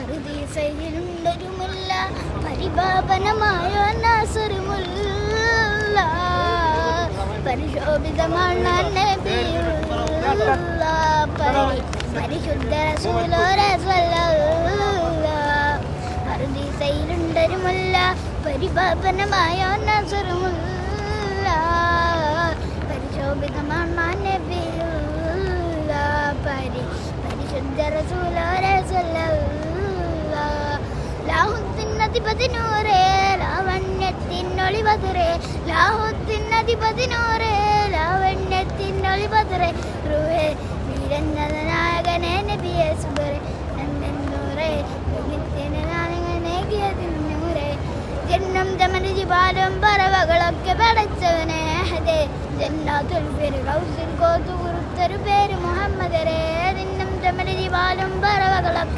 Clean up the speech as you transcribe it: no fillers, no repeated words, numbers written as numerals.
പറുദീസയിലുണ്ടൊരുമുല്ല പരിപാവനമായ നാസറുമുല്ല പരിശോഭിതമാണ് നബിയുള്ള പരിശുദ്ധ റസൂലുള്ളാഹി സ്വല്ലല്ലാഹു പറുദീസയിലുണ്ടൊരുമുല്ല പരിപാവനമായ നാസറുമുല്ല പരിശോഭിതമാണ് നബിയുള്ള പരിശുദ്ധ റസൂലുള്ളാഹി സ്വല്ലല്ലാഹു ലാഹുദ്ദീനധിപതിനൂറേ ലാവണ്യത്തിനൊളിവതുറേ ലാഹുദ്ദീനധിപതിനൂറേ ലാവണ്യത്തിനൊളിവതുറേ റൂഹേ വീരനായകനെ നബിയെ സുബറേ നന്ദനൂറേ നിത്യനായകനേകിയതിന്നൂറേ ജന്നം തമരിജിപാലും പറവകളൊക്കെ പടച്ചവനെ ഹദേ ജന്നാത്തുൽ ഫിർദൗസിൽ കോത്തുകുറുത്തൊരു പേര് മുഹമ്മദരേ ജന്നം തമരിജിപാലും പറവകളൊക്കെ